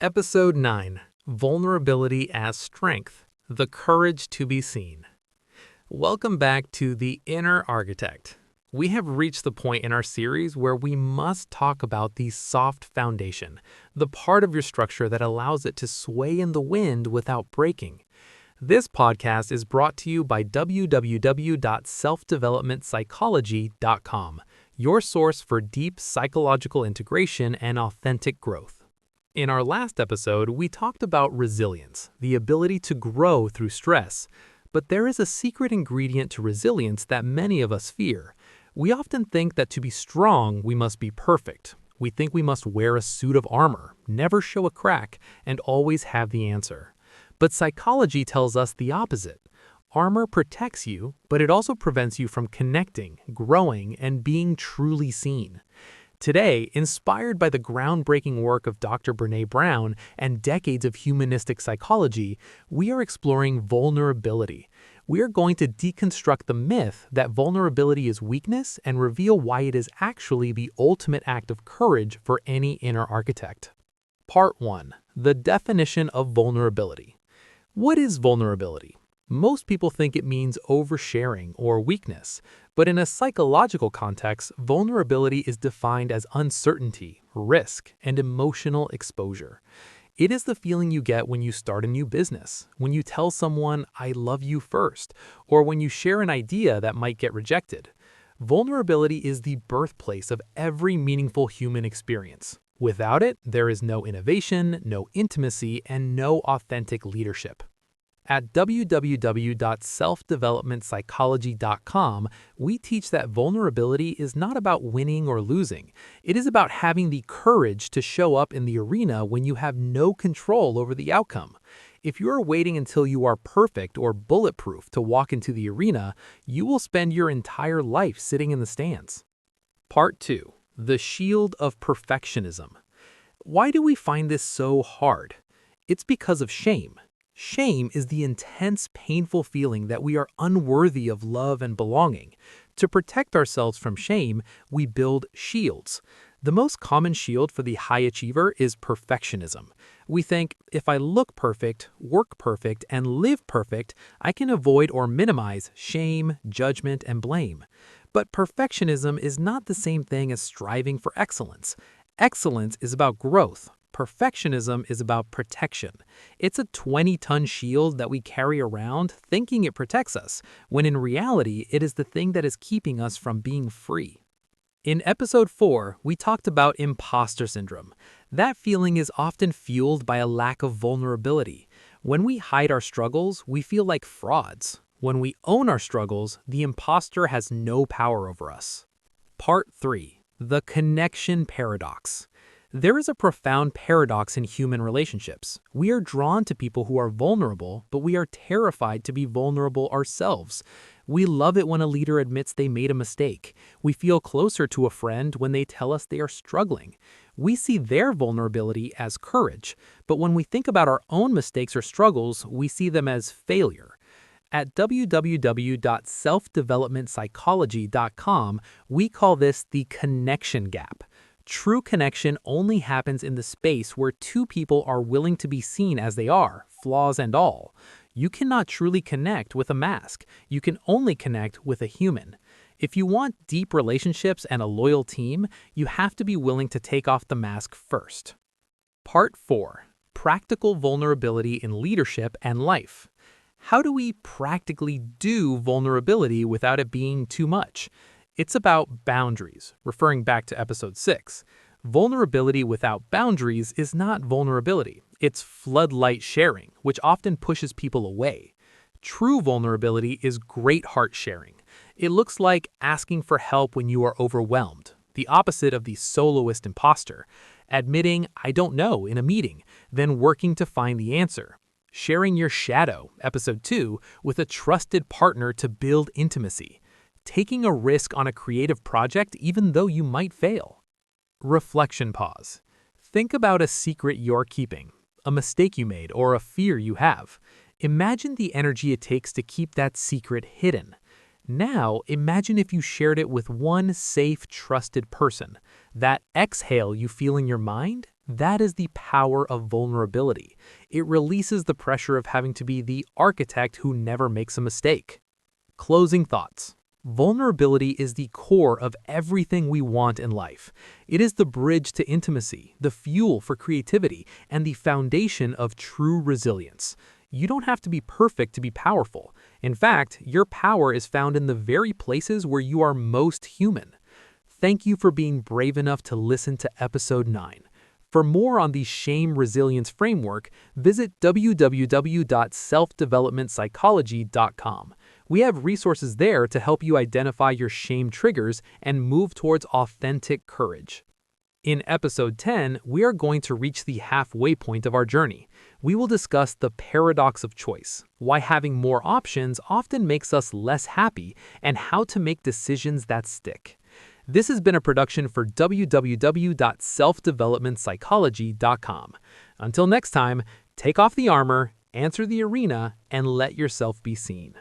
Episode 9, Vulnerability as Strength, the Courage to be Seen. Welcome back to The Inner Architect. We have reached the point in our series where we must talk about the soft foundation, the part of your structure that allows it to sway in the wind without breaking. This podcast is brought to you by www.selfdevelopmentpsychology.com, your source for deep psychological integration and authentic growth. In our last episode, we talked about resilience, the ability to grow through stress. But there is a secret ingredient to resilience that many of us fear. We often think that to be strong, we must be perfect. We think we must wear a suit of armor, never show a crack, and always have the answer. But psychology tells us the opposite. Armor protects you, but it also prevents you from connecting, growing, and being truly seen. Today, inspired by the groundbreaking work of Dr. Brené Brown and decades of humanistic psychology, we are exploring vulnerability. We are going to deconstruct the myth that vulnerability is weakness and reveal why it is actually the ultimate act of courage for any inner architect. Part 1. The definition of vulnerability. What is vulnerability? Most people think it means oversharing or weakness, but in a psychological context, vulnerability is defined as uncertainty, risk, and emotional exposure. It is the feeling you get when you start a new business, when you tell someone, "I love you" first, or when you share an idea that might get rejected. Vulnerability is the birthplace of every meaningful human experience. Without it, there is no innovation, no intimacy, and no authentic leadership. At www.selfdevelopmentpsychology.com, we teach that vulnerability is not about winning or losing. It is about having the courage to show up in the arena when you have no control over the outcome. If you are waiting until you are perfect or bulletproof to walk into the arena, you will spend your entire life sitting in the stands. Part 2. The Shield of Perfectionism. Why do we find this so hard? It's because of shame. Shame is the intense, painful feeling that we are unworthy of love and belonging. To protect ourselves from shame, we build shields. The most common shield for the high achiever is perfectionism. We think, if I look perfect, work perfect, and live perfect, I can avoid or minimize shame, judgment, and blame. But perfectionism is not the same thing as striving for excellence. Excellence is about growth. Perfectionism is about protection. It's a 20-ton shield that we carry around thinking it protects us, when in reality, it is the thing that is keeping us from being free. In episode 4, we talked about imposter syndrome. That feeling is often fueled by a lack of vulnerability. When we hide our struggles, we feel like frauds. When we own our struggles, the imposter has no power over us. Part 3. The connection paradox. There is a profound paradox in human relationships. We are drawn to people who are vulnerable, but we are terrified to be vulnerable ourselves. We love it when a leader admits they made a mistake. We feel closer to a friend when they tell us they are struggling. We see their vulnerability as courage, but when we think about our own mistakes or struggles, we see them as failure. At www.selfdevelopmentpsychology.com, we call this the connection gap. True connection only happens in the space where two people are willing to be seen as they are, flaws and all. You cannot truly connect with a mask. You can only connect with a human. If you want deep relationships and a loyal team, you have to be willing to take off the mask first. Part 4. Practical vulnerability in leadership and life. How do we practically do vulnerability without it being too much? It's about boundaries, referring back to episode 6. Vulnerability without boundaries is not vulnerability. It's floodlight sharing, which often pushes people away. True vulnerability is great heart sharing. It looks like asking for help when you are overwhelmed, the opposite of the soloist imposter, admitting "I don't know" in a meeting, then working to find the answer. Sharing your shadow, episode 2, with a trusted partner to build intimacy. Taking a risk on a creative project even though you might fail. Reflection pause. Think about a secret you're keeping, a mistake you made, or a fear you have. Imagine the energy it takes to keep that secret hidden. Now, imagine if you shared it with one safe, trusted person. That exhale you feel in your mind, That is the power of vulnerability. It releases the pressure of having to be the architect who never makes a mistake. Closing thoughts. Vulnerability is the core of everything we want in life. It is the bridge to intimacy, the fuel for creativity, and the foundation of true resilience. You don't have to be perfect to be powerful. In fact, your power is found in the very places where you are most human. Thank you for being brave enough to listen to episode 9. For more on the shame resilience framework, visit www.selfdevelopmentpsychology.com. We have resources there to help you identify your shame triggers and move towards authentic courage. In episode 10, we are going to reach the halfway point of our journey. We will discuss the paradox of choice, why having more options often makes us less happy, and how to make decisions that stick. This has been a production for www.selfdevelopmentpsychology.com. Until next time, take off the armor, answer the arena, and let yourself be seen.